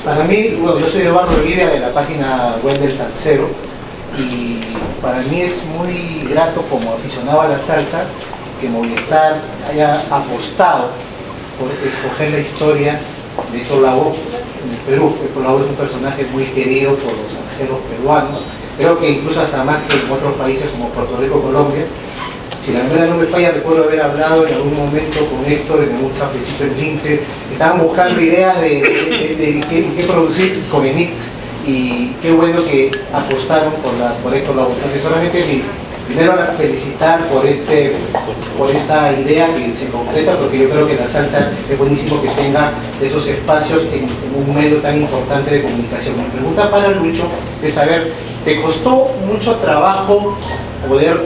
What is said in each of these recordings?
Para mí, bueno, yo soy Eduardo Olivia de la página web del Salsero y para mí es muy grato como aficionado a la salsa que Movistar haya apostado por escoger la historia de Tolabo en el Perú. Tolabo es un personaje muy querido por los salseros peruanos, creo que incluso hasta más que en otros países como Puerto Rico, Colombia. Si la memoria no me falla, recuerdo haber hablado en algún momento con Héctor en un cafecito en Lince. Estaban buscando ideas de qué producir con EMIC y qué bueno que apostaron por Héctor Lavoe. Entonces solamente primero felicitar por esta idea que se concreta, porque yo creo que la salsa es buenísimo que tenga esos espacios en un medio tan importante de comunicación. Mi pregunta para Lucho es saber, ¿te costó mucho trabajo poder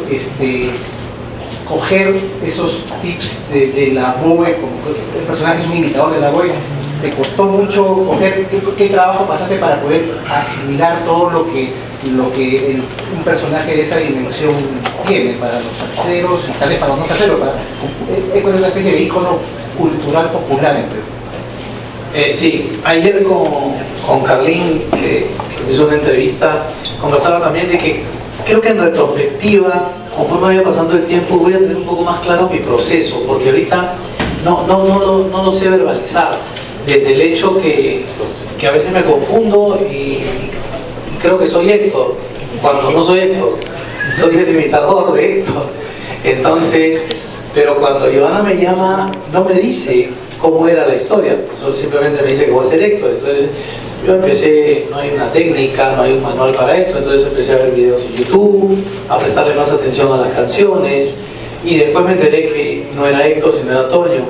coger esos tips de Lavoe, como el personaje es un imitador de Lavoe? ¿Te costó mucho coger qué trabajo pasaste para poder asimilar todo lo que un personaje de esa dimensión tiene para los salseros y tal vez para los no salseros? Es una especie de ícono cultural popular en Perú. Sí, ayer con Carlín, que me hizo una entrevista, conversaba también de que creo que en retrospectiva, conforme vaya pasando el tiempo, voy a tener un poco más claro mi proceso, porque ahorita no lo sé verbalizar, desde el hecho que a veces me confundo y creo que soy Héctor, cuando no soy Héctor, soy el imitador de Héctor. Entonces, pero cuando Giovanna me llama, no me dice cómo era la historia, pues simplemente me dice que voy a ser Héctor. Entonces yo empecé, no hay una técnica, no hay un manual para esto, entonces empecé a ver videos en YouTube, a prestarle más atención a las canciones, y después me enteré que no era Héctor sino era Toño.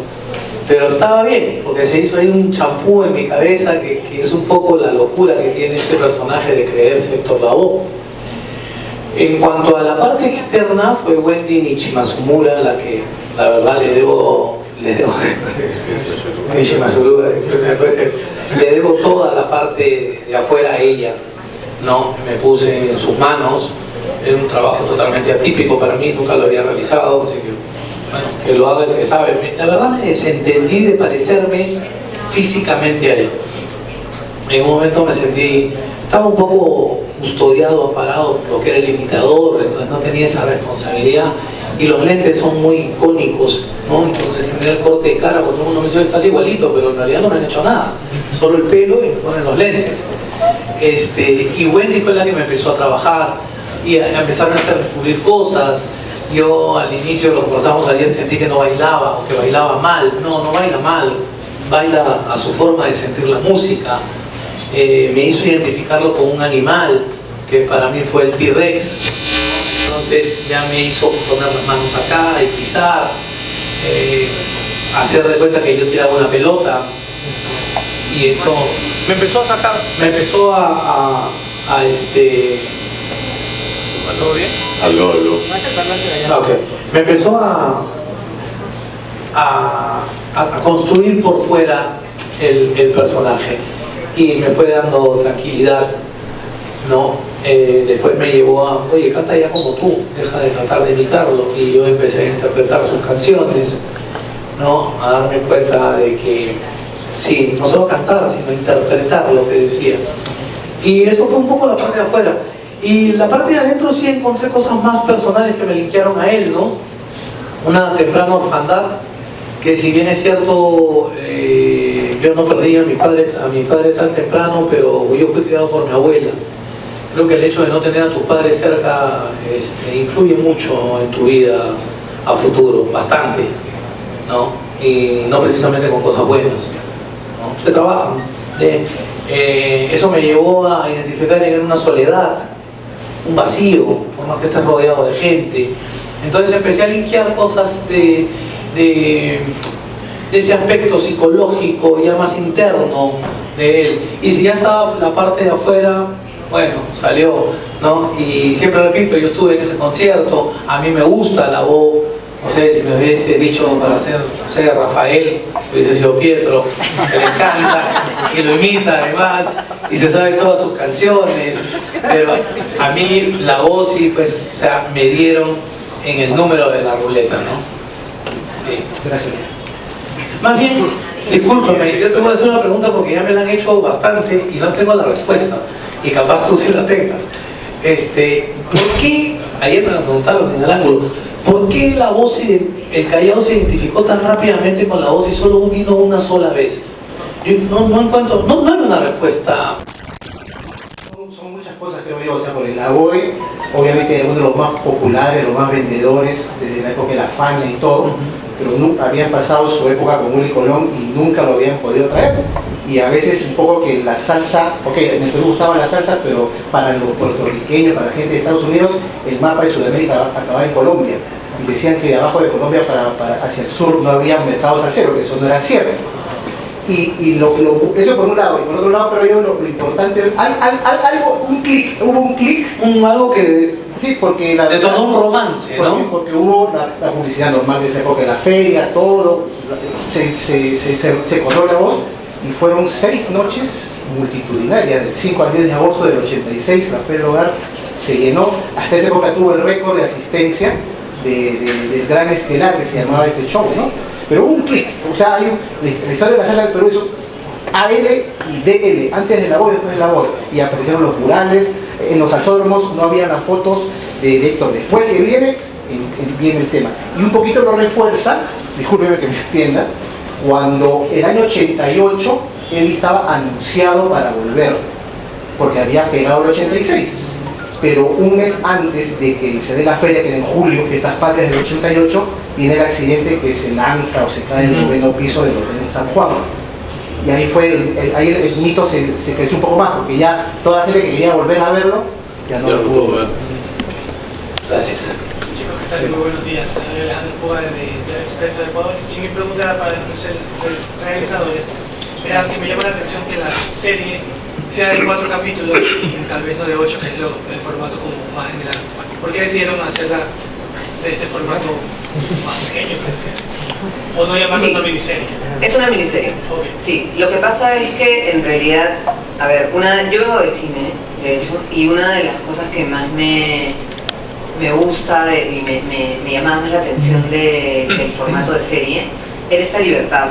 Pero estaba bien, porque se hizo ahí un champú en mi cabeza que es un poco la locura que tiene este personaje de creerse Héctor Lavoe. En cuanto a la parte externa, fue Wendy Nishimatsumura la que, la verdad, le debo toda la parte de afuera a ella, ¿no? Me puse en sus manos, es un trabajo totalmente atípico para mí, nunca lo había realizado, así que, bueno, que lo haga el que sabe. La verdad me desentendí de parecerme físicamente a él. En un momento me sentí, estaba un poco custodiado, parado por lo que era el imitador, entonces no tenía esa responsabilidad. Y los lentes son muy icónicos, ¿no? Entonces tener el corte de cara, cuando uno me dice estás igualito, pero en realidad no me han hecho nada, solo el pelo y me ponen los lentes. Y Wendy fue la que me empezó a trabajar y empezaron a hacer descubrir cosas. Yo al inicio, lo conversamos ayer, sentí que no bailaba o que bailaba mal. No baila mal, baila a su forma de sentir la música. Me hizo identificarlo con un animal que para mí fue el T-Rex. Entonces ya me hizo poner las manos acá y pisar, hacer de cuenta que yo tiraba una pelota, y eso me empezó a sacar, me empezó ¿todo bien? Algo. Okay. Me empezó a construir por fuera el personaje y me fue dando tranquilidad, ¿no? Después me llevó a, oye, canta ya como tú, deja de tratar de imitarlo, y yo empecé a interpretar sus canciones, ¿no? A darme cuenta de que, sí, no solo cantar, sino interpretar lo que decía. Y eso fue un poco la parte de afuera. Y la parte de adentro sí encontré cosas más personales que me linkearon a él, ¿no? Una temprana orfandad, que si bien es cierto, yo no perdí a mi padre tan temprano, pero yo fui criado por mi abuela. Creo que el hecho de no tener a tus padres cerca influye mucho en tu vida a futuro, bastante, ¿no? Y no precisamente con cosas buenas, ¿no? Se trabajan. Eso me llevó a identificar en una soledad, un vacío, por más que estés rodeado de gente. Entonces empecé a linkear cosas de ese aspecto psicológico ya más interno de él. Y si ya estaba la parte de afuera, bueno, salió, ¿no? Y siempre repito, yo estuve en ese concierto, a mí me gusta Lavoe. No sé, si me hubiese dicho para ser, no sé, Rafael, hubiese sido Pietro, que le encanta, que lo imita además, y se sabe todas sus canciones. Pero a mí Lavoe sí, pues, o sea, me dieron en el número de la ruleta, ¿no? Sí. Gracias. Más bien, Discúlpame, yo te voy a hacer una pregunta porque ya me la han hecho bastante y no tengo la respuesta. Y capaz tú sí la tengas. ¿Por qué, ayer me lo preguntaron en el ángulo, ¿por qué la voz, el Callao se identificó tan rápidamente con la voz y solo vino una sola vez? Yo no encuentro, no hay una respuesta. Son muchas cosas, creo yo, o sea, porque la BOE, obviamente es uno de los más populares, los más vendedores, desde la época de la Fania y todo, pero nunca habían pasado su época con Willy Colón y nunca lo habían podido traer. Y a veces un poco que la salsa, ok, en el Perú gustaba la salsa, pero para los puertorriqueños, para la gente de Estados Unidos, el mapa de Sudamérica acababa en Colombia. Y decían que de abajo de Colombia hacia el sur no había mercado salsero, que eso no era cierto. Eso por un lado, y por otro lado, pero yo lo importante, hubo un clic. Algo que sí, porque detonó un romance, ¿no? Porque hubo la publicidad normal de esa época, la feria, todo, se corrió la voz, y fueron 6 noches multitudinarias, del 5 al 10 de agosto del 86, la Feria del Hogar se llenó, hasta esa época tuvo el récord de asistencia del gran estelar que se llamaba ese show, ¿no? Pero hubo un clic, o sea, la historia de la salsa del Perú hizo AL y DL, antes de la voz y después de la voz, y aparecieron los murales, en los salsódromos no había las fotos de Héctor, después que viene el tema. Y un poquito lo refuerza, discúlpeme que me entienda, cuando el año 88 él estaba anunciado para volver, porque había pegado el 86. Pero un mes antes de que se dé la feria, que era en julio, Fiestas Patrias del 88, viene el accidente que se lanza o se cae del 9º piso del hotel en San Juan. Y ahí ahí el mito se creció un poco más, porque ya toda la gente que quería volver a verlo, ya no lo pudo ver. Gracias. Chicos, ¿qué tal? Muy buenos días. Soy Alejandro Puga de la Expresa de Ecuador. Y mi pregunta era para los realizadores. Era que me llama la atención que la serie sea de 4 capítulos y tal vez no de 8, que es el formato como más general. ¿Por qué decidieron hacerla de este formato más pequeño? ¿O no llamarlo una miniserie? Es una miniserie. Okay. Sí, lo que pasa es que en realidad, a ver, yo vengo del cine, de hecho, y una de las cosas que más me gusta y me llama más la atención del formato de serie era esta libertad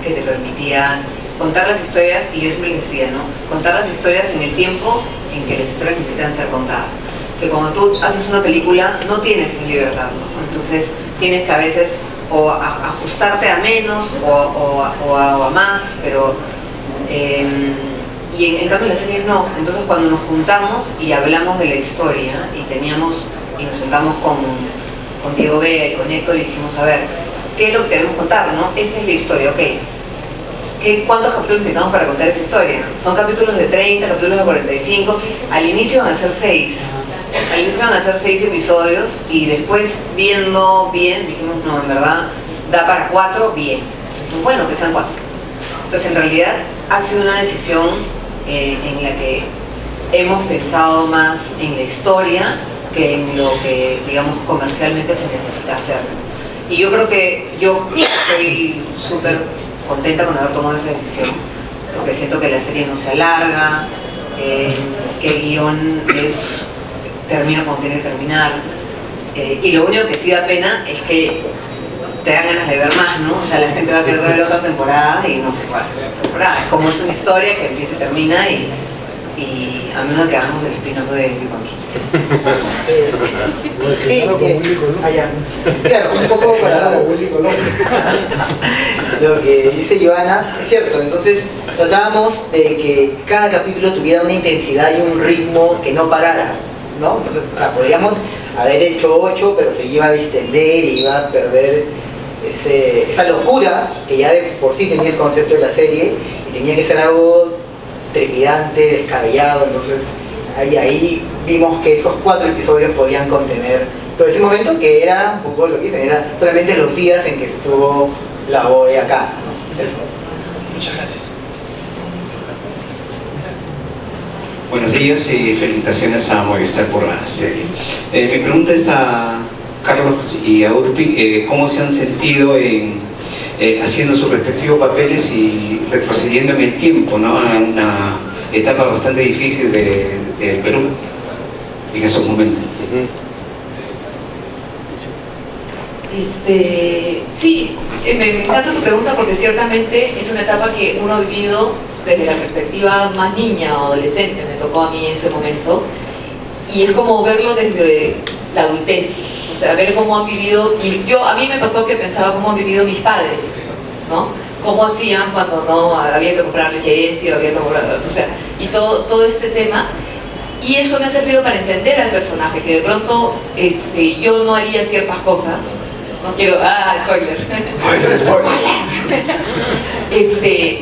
que te permitía contar las historias, y yo siempre les decía, ¿no? Contar las historias en el tiempo en que las historias necesitan ser contadas. Que cuando tú haces una película no tienes esa libertad, ¿no? Entonces tienes que a veces o ajustarte a menos o a más, pero y en cambio en las series no. Entonces cuando nos juntamos y hablamos de la historia y nos sentamos con Diego Vega y con Héctor y dijimos, a ver, ¿qué es lo que queremos contar, no? Esta es la historia, ok. ¿Cuántos capítulos necesitamos para contar esa historia? Son capítulos de 30, capítulos de 45, al inicio van a ser 6. Al inicio van a ser 6 episodios y después viendo bien, dijimos, no, en verdad, da para 4, bien. Bueno, que sean 4. Entonces en realidad ha sido una decisión en la que hemos pensado más en la historia que en lo que, digamos, comercialmente se necesita hacer. Y yo creo que yo estoy súper contenta con haber tomado esa decisión, porque siento que la serie no se alarga, que el guión termina cuando tiene que terminar, y lo único que sí da pena es que te dan ganas de ver más, ¿no? O sea, la gente va a querer ver otra temporada y no se puede hacer otra temporada. Es como es una historia que empieza y termina, y a menos que hagamos el spin-off de Big Bang. Sí, allá. Claro, un poco para lo que dice Joana, es cierto. Entonces tratábamos de que cada capítulo tuviera una intensidad y un ritmo que no parara, ¿no? Entonces, podríamos haber hecho 8, pero se iba a distender y iba a perder esa locura que ya de por sí tenía el concepto de la serie, y tenía que ser algo trepidante, descabellado. Entonces ahí vimos que esos 4 episodios podían contener todo ese momento, que era un poco lo que dicen, era solamente los días en que estuvo la BOE acá, ¿no? Eso. Muchas gracias. Buenos días y felicitaciones a Movistar por la serie. Mi pregunta es a Carlos y a Urpi, ¿cómo se han sentido haciendo sus respectivos papeles y retrocediendo en el tiempo, ¿no? A una etapa bastante difícil del Perú en esos momentos? Sí, me encanta tu pregunta porque ciertamente es una etapa que uno ha vivido desde la perspectiva más niña o adolescente, me tocó a mí en ese momento, y es como verlo desde la adultez, o sea, ver cómo han vivido, a mí me pasó que pensaba cómo han vivido mis padres esto, ¿no? Cómo hacían cuando no había que comprar leche, había que comprar, o sea, y todo este tema. Y eso me ha servido para entender al personaje, que de pronto yo no haría ciertas cosas. No quiero... spoiler.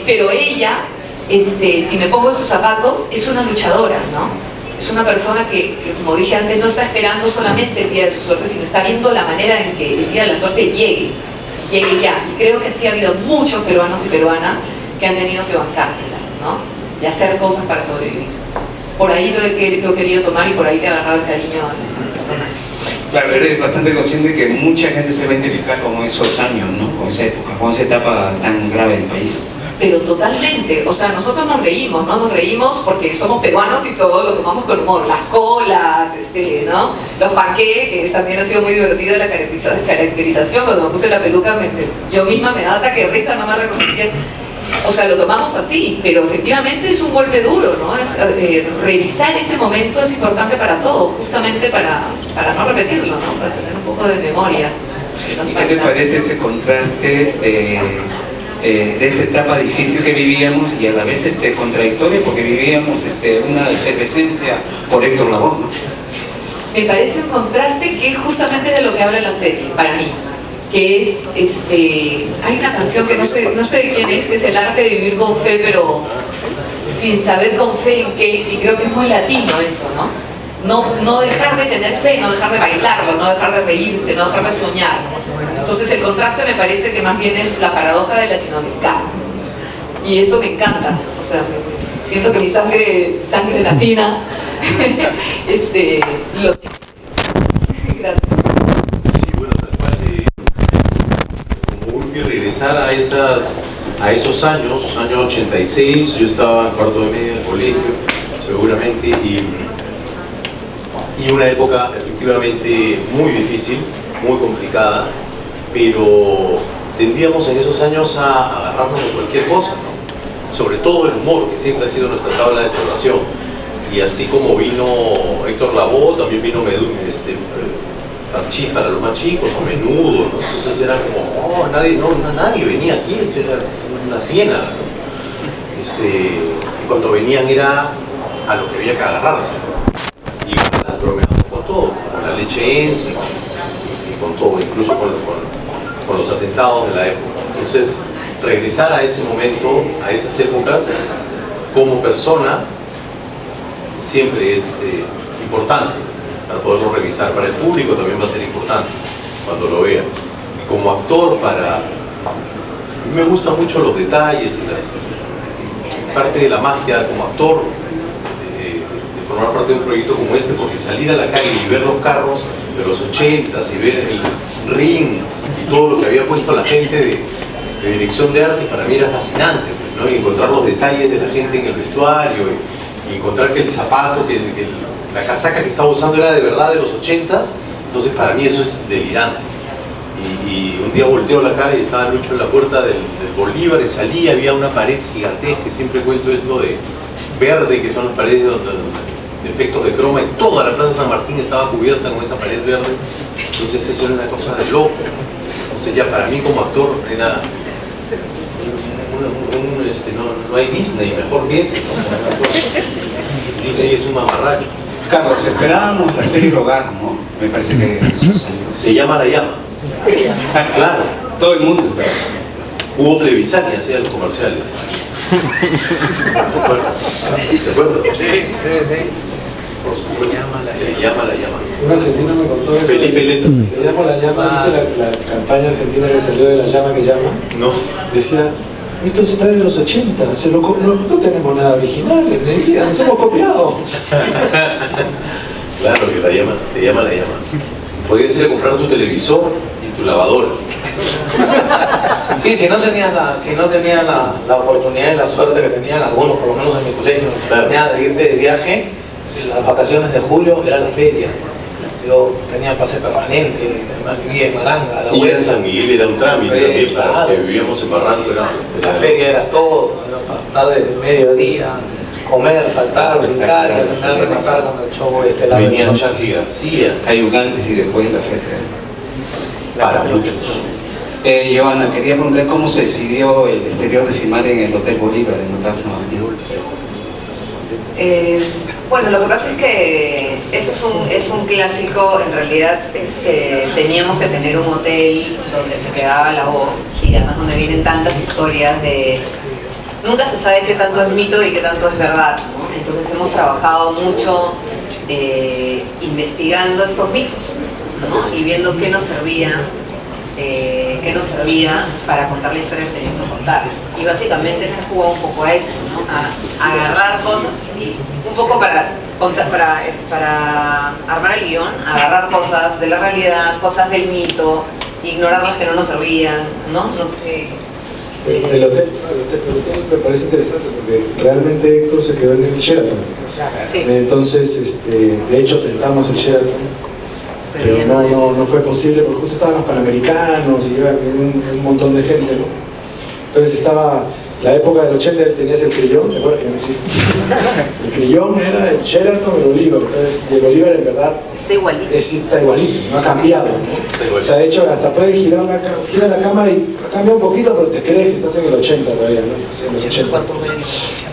Pero ella, si me pongo en sus zapatos, es una luchadora, ¿no? Es una persona que, como dije antes, no está esperando solamente el día de su suerte, sino está viendo la manera en que el día de la suerte llegue ya. Y creo que sí ha habido muchos peruanos y peruanas que han tenido que bancársela, ¿no? Y hacer cosas para sobrevivir. Por ahí lo he querido tomar y por ahí le he agarrado el cariño al personaje. Claro, eres bastante consciente que mucha gente se va a identificar con esos años, ¿no? Con esa época, con esa etapa tan grave del país. Pero totalmente, o sea, nosotros nos reímos, ¿no? Nos reímos porque somos peruanos y todo lo tomamos con humor. Las colas, ¿no? Los panqueques, también ha sido muy divertido la caracterización. Cuando me puse la peluca, yo misma me daba ataque de risa, no me reconocía. O sea, lo tomamos así, pero efectivamente es un golpe duro, ¿no? Revisar ese momento es importante para todos, justamente para no repetirlo, ¿no? Para tener un poco de memoria. ¿Y qué te parece ese contraste de esa etapa difícil que vivíamos y a la vez contradictoria, porque vivíamos una efervescencia por Héctor Lavoe, ¿no? Me parece un contraste que es justamente de lo que habla la serie, para mí. Que es, hay una canción que no sé de quién es, que es el arte de vivir con fe, pero sin saber con fe en qué, y creo que es muy latino eso, ¿no? No dejar de tener fe, no dejar de bailarlo, no dejar de reírse, no dejar de soñar. Entonces el contraste me parece que más bien es la paradoja del latinoamericano, y eso me encanta, o sea, siento que mi sangre latina, gracias. Y regresar a esos años, año 86, yo estaba en cuarto de media del colegio, seguramente, y una época efectivamente muy difícil, muy complicada, pero tendíamos en esos años a agarrarnos de cualquier cosa, ¿no? Sobre todo el humor, que siempre ha sido nuestra tabla de salvación. Y así como vino Héctor Lavoe, también vino Parchís para los más chicos, o Menudo, ¿no? Entonces era como, nadie venía aquí, era una ciénaga, ¿no? Y cuando venían era a lo que había que agarrarse, ¿no? Y bromeamos con todo, con la leche Enzi, y con todo, incluso con los atentados de la época. Entonces, regresar a ese momento, a esas épocas, como persona, siempre es importante. Para poderlo revisar. Para el público también va a ser importante cuando lo vean. Y como actor, a mí me gustan mucho los detalles y parte de la magia como actor de formar parte de un proyecto como este, porque salir a la calle y ver los carros de los 80s y ver el ring y todo lo que había puesto la gente de dirección de arte, para mí era fascinante, ¿no? Y encontrar los detalles de la gente en el vestuario y encontrar que el zapato, la casaca que estaba usando era de verdad de los 80s, entonces para mí eso es delirante. Y un día volteo la cara y estaba Lucho en la puerta del Bolívar y salí, había una pared gigantesca, que siempre cuento esto de verde, que son las paredes de efectos de croma, y toda la Plaza San Martín estaba cubierta con esa pared verde, entonces eso era una cosa de loco. Entonces ya para mí como actor era no hay Disney mejor que ese, ¿no? Disney es un mamarracho. Carlos, esperábamos la peli Hogar, ¿no? Me parece que esos años. Te llama la llama. Claro. Todo el mundo, pero... Hugo Trevisani hacía los comerciales. ¿De acuerdo? Sí. Por supuesto. Te llama la llama. Un argentino me contó eso. Felipe Letas. Te llama la llama, ¿viste la campaña argentina que salió de la llama que llama? No. Decía, esto está de los 80, no tenemos nada original, me decía, nos hemos copiado. Claro que te llama la llama. Podías ir a comprar tu televisor y tu lavadora. Sí, si no tenías la oportunidad y la suerte que tenían algunos, por lo menos en mi colegio, Claro. tenía de irte de viaje, las vacaciones de julio era la feria. yo tenía pase permanente, además vivía en Maranga. La Y vuelta. en San Miguel era un trámite también, para Claro. que vivíamos en Barranco. La feria era todo, era pasar del mediodía, comer, saltar, brincar y al final rematar con el show estelar. de la Venía noche. Charlie García, Hay un antes y después de la feria. para muchos. Joana, quería preguntar cómo se decidió el exterior de filmar en el Hotel Bolívar en Hotel San Martín. Bueno, lo que pasa es que eso es un clásico. En realidad teníamos que tener un hotel donde se quedaba la voz y además donde vienen tantas historias de... Nunca se sabe qué tanto es mito y qué tanto es verdad, ¿no? Entonces hemos trabajado mucho investigando estos mitos, ¿no? Y viendo qué nos servía para contar la historia que teníamos que contar. Y básicamente se jugó un poco a eso, ¿no? A agarrar cosas y un poco para armar el guión, agarrar cosas de la realidad, cosas del mito, ignorar las que no nos servían, ¿no? No sé. El hotel me parece interesante porque realmente Héctor se quedó en el Sheraton. Sí. Entonces, de hecho, tentamos el Sheraton. Pero ya Pero no fue posible porque justo estaban los panamericanos y iba un montón de gente, ¿no? Entonces estaba la época del 80, él tenías el Crillón, ¿te acuerdas que no existe? El Crillón era el Sheraton, el Bolívar. Entonces, y el Bolívar en verdad está igualito. está igualito, no ha cambiado, ¿no? O sea, de hecho, hasta puedes gira la cámara y ha cambiado un poquito, pero te crees que estás en el 80 todavía, ¿no? Entonces, en los 80.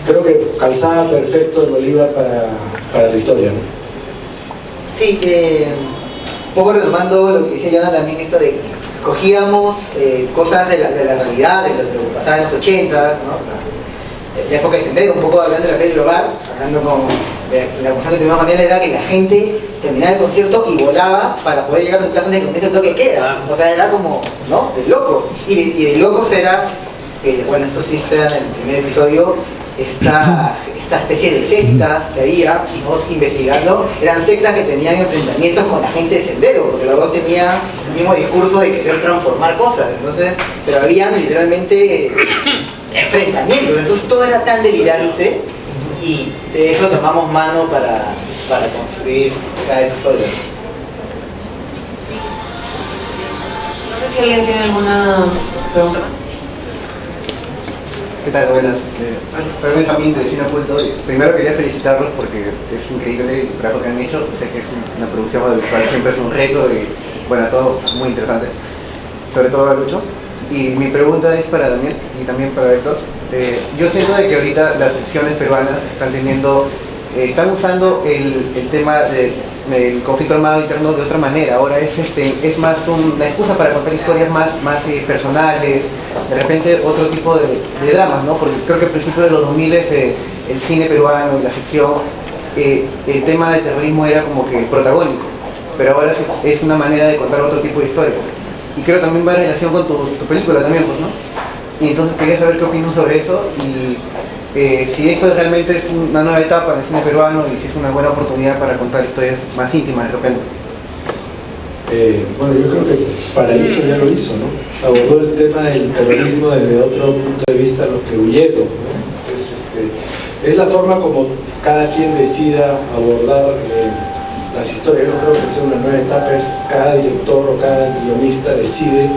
Creo que calzaba perfecto el Bolívar para la historia, ¿no? Sí, un poco retomando lo que decía Joana también, esto de cogíamos cosas de la realidad, de lo que pasaba en los 80, ¿no? La época de Sendero, un poco hablando de la feria del hogar, hablando con la conversación que tuvimos con Daniel, era que la gente terminaba el concierto y volaba para poder llegar a su casa antes de que comience el toque de queda. O sea, era como, ¿no? De loco. Y de locos era, bueno, esto sí está en el primer episodio, esta especie de sectas que había, y vamos investigando, eran sectas que tenían enfrentamientos con la gente de Sendero, porque los dos tenían el mismo discurso de querer transformar cosas, entonces, pero habían literalmente enfrentamientos, entonces todo era tan delirante y de eso tomamos mano para construir cada episodio. No sé si alguien tiene alguna pregunta más. ¿Qué tal? Buenas. Soy Benjamín de Cine Oculto. Primero quería felicitarlos porque es increíble el trabajo que han hecho. Sé que es una producción audiovisual, siempre es un reto y bueno, todo muy interesante. Sobre todo a Lucho. Y mi pregunta es para Daniel y también para Héctor. Yo siento de que ahorita las secciones peruanas están usando el tema del conflicto armado interno de otra manera. Ahora es más una excusa para contar historias más personales, de repente otro tipo de dramas, ¿no? Porque creo que al principio de los 2000 el cine peruano y la ficción, el tema del terrorismo era como que protagónico, pero ahora es una manera de contar otro tipo de historias. Y creo también va en relación con tu película también, pues, ¿no? Y entonces quería saber qué opinan sobre eso y si esto realmente es una nueva etapa en el cine peruano y si es una buena oportunidad para contar historias más íntimas de repente. Bueno, yo creo que Paraíso ya lo hizo, ¿no? Abordó el tema del terrorismo desde otro punto de vista, los que huyeron, ¿no? Entonces, es la forma como cada quien decida abordar las historias. Yo no creo que sea una nueva etapa, es cada director o cada guionista decide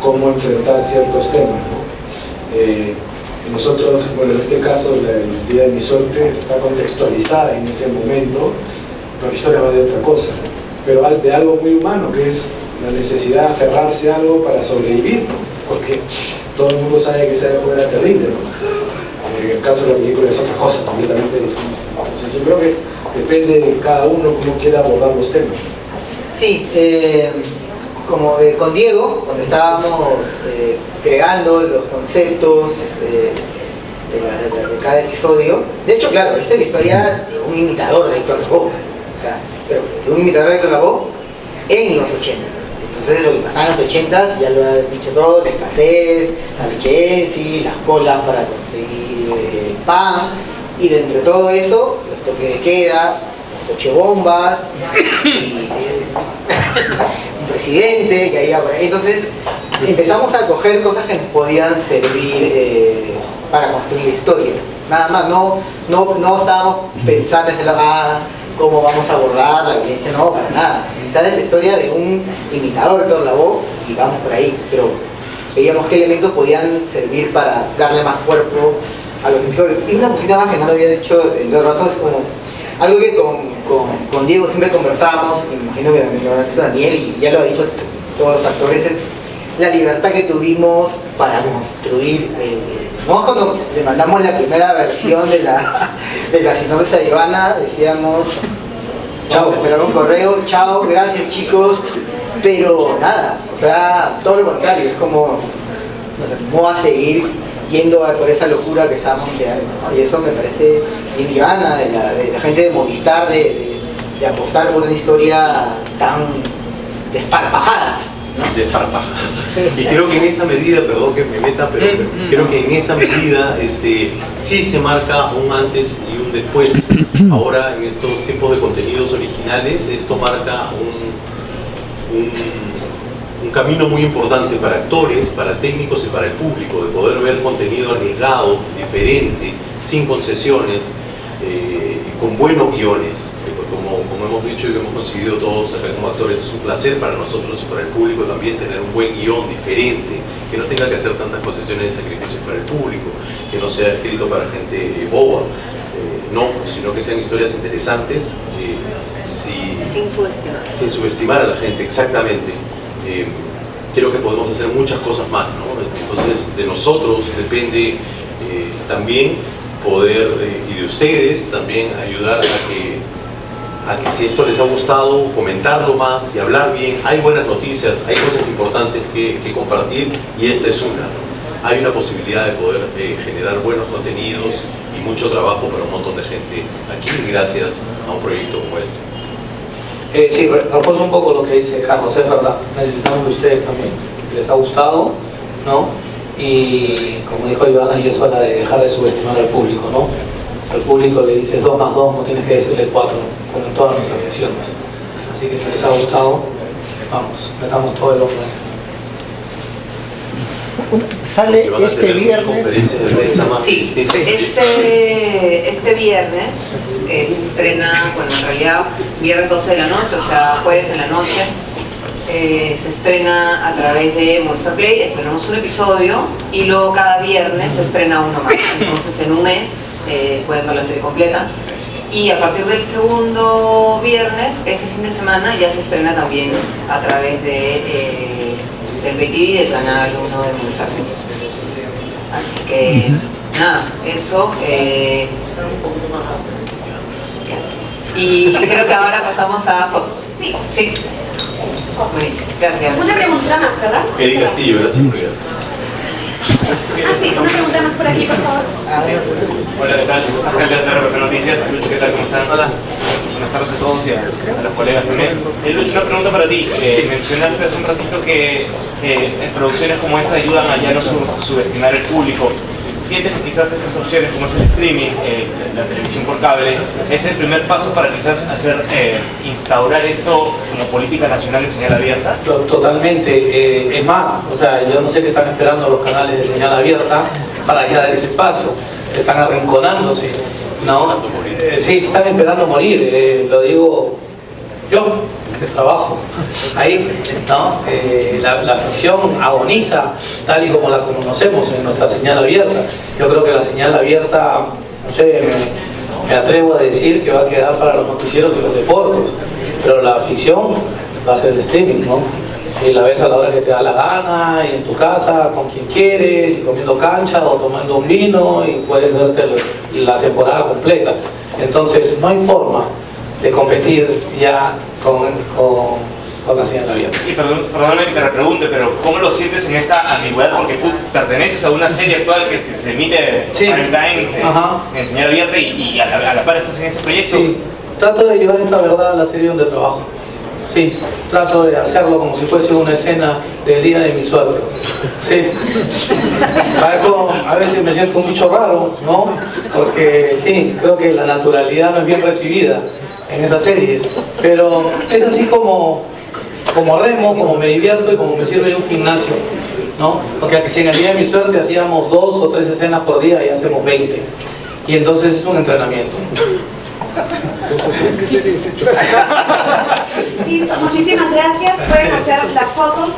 cómo enfrentar ciertos temas, ¿no? Nosotros, bueno, en este caso, el Día de mi Suerte está contextualizada en ese momento, pero la historia va de otra cosa, ¿no? Pero de algo muy humano, que es la necesidad de aferrarse a algo para sobrevivir, ¿no? Porque todo el mundo sabe que esa época era terrible, ¿no? En el caso de la película es otra cosa completamente distinta. Entonces yo creo que depende de cada uno cómo quiera abordar los temas. Sí, como con Diego, cuando estábamos creando los conceptos de cada episodio, de hecho, claro, esta es la historia de un imitador de Héctor Lavoe, o sea, pero de un imitador de Héctor Lavoe en los 80. Entonces lo que pasaba en los 80, ya lo he dicho todo, la escasez, la leche, las colas para conseguir pan, y de entre todo eso, los toques de queda, las cochebombas, y un presidente que había por ahí. Entonces empezamos a coger cosas que nos podían servir para construir historia. Nada más, no estábamos pensando en cómo vamos a abordar la violencia, no, para nada. mitad de la historia de un imitador de Héctor Lavoe y vamos por ahí, pero veíamos qué elementos podían servir para darle más cuerpo a los episodios. Y una cosita más que no lo había dicho en todo el rato, es como algo que con Diego siempre conversábamos, y me imagino que también lo habrá dicho Daniel, y ya lo ha dicho todos los actores, es la libertad que tuvimos para construir ¿no? Cuando le mandamos la primera versión de la sinopsis a Ivana, decíamos, chao, esperar un correo, chao, gracias chicos, pero nada, o sea, todo lo contrario, es como nos animó a seguir yendo por esa locura que estábamos creando, ¿no? Y eso me parece bien Ivana, de la gente de Movistar, de apostar por una historia tan desparpajada. Y creo que en esa medida, perdón que me meta, pero creo que en esa medida sí se marca un antes y un después. Ahora, en estos tiempos de contenidos originales, esto marca un camino muy importante para actores, para técnicos y para el público, de poder ver contenido arriesgado, diferente, sin concesiones, con buenos guiones. Como hemos dicho y hemos conseguido todos acá como actores, es un placer para nosotros y para el público también tener un buen guión diferente, que no tenga que hacer tantas concesiones y sacrificios para el público, que no sea escrito para gente boba, no, sino que sean historias interesantes, sin subestimar a la gente, exactamente. Creo que podemos hacer muchas cosas más, ¿no? Entonces de nosotros depende también poder, y de ustedes también, ayudar a que si esto les ha gustado, comentarlo más y hablar bien. Hay buenas noticias, hay cosas importantes que compartir, y esta es una, ¿no? Hay una posibilidad de poder generar buenos contenidos y mucho trabajo para un montón de gente aquí, gracias a un proyecto como este. Sí, refuerzo un poco lo que dice Carlos, es verdad, necesitamos de ustedes también, si les ha gustado, ¿no? Y como dijo Ivana, y es hora de dejar de subestimar al público, ¿no? Al público le dices 2 más 2, no tienes que decirle 4, como en todas nuestras ficciones. Así que si les ha gustado, vamos, metamos todo el hombro en esto. Sale este viernes. Sí, este viernes se estrena, bueno, en realidad viernes 12 de la noche, o sea, jueves en la noche, se estrena a través de Movistar Play. Estrenamos un episodio y luego cada viernes se estrena uno más. Entonces en un mes pueden ver la serie completa, y a partir del segundo viernes, ese fin de semana, ya se estrena también a través de del BTV, del canal 1 de Movistar Plus. Así que nada, eso y creo que ahora pasamos a fotos. Sí. Buenísimo, gracias. Una pregunta más, ¿verdad? Eri Castillo, gracias por llegar. Sí, una pregunta más por aquí, por favor. Hola, ¿qué tal? César Calder de RPP Noticias. Lucho, ¿qué tal? ¿Cómo están? Hola. Buenas tardes a todos y a los colegas también. Lucho, una pregunta para ti. Mencionaste hace un ratito que en producciones como esta ayudan a ya no subestimar el público. ¿Sientes que quizás estas opciones, como es el streaming, la televisión por cable, es el primer paso para quizás instaurar esto como política nacional de señal abierta? Totalmente. Es más, o sea, yo no sé qué están esperando los canales de señal abierta para ya dar ese paso. Están arrinconándose, ¿no? Sí, están esperando morir. Lo digo yo, que trabajo ahí, ¿no? La ficción agoniza tal y como la conocemos en nuestra señal abierta. Yo creo que la señal abierta, no sé, me atrevo a decir que va a quedar para los noticieros y los deportes, pero la ficción va a ser el streaming, ¿no? Y la ves a la hora que te da la gana, y en tu casa, con quien quieres, y comiendo cancha o tomando un vino, y puedes verte la temporada completa. Entonces no hay forma de competir ya con la señal abierta. Y perdóname que te repregunte, pero ¿cómo lo sientes en esta ambigüedad? Porque tú perteneces a una serie actual que se emite en time, en señal abierta, y a la par estás en este proyecto. Sí, trato de llevar esta verdad a la serie donde trabajo. Sí, trato de hacerlo como si fuese una escena del día de mi suerte. Sí. A veces me siento un bicho raro, ¿no? Porque sí, creo que la naturalidad no es bien recibida en esas series, pero es así como remo, como me divierto y como me sirve de un gimnasio, ¿no? Porque si en el día de mi suerte hacíamos 2 o 3 escenas por día y hacemos 20, y entonces es un entrenamiento. ¿Qué serie es hecho? Listo, muchísimas gracias. Pueden hacer las fotos.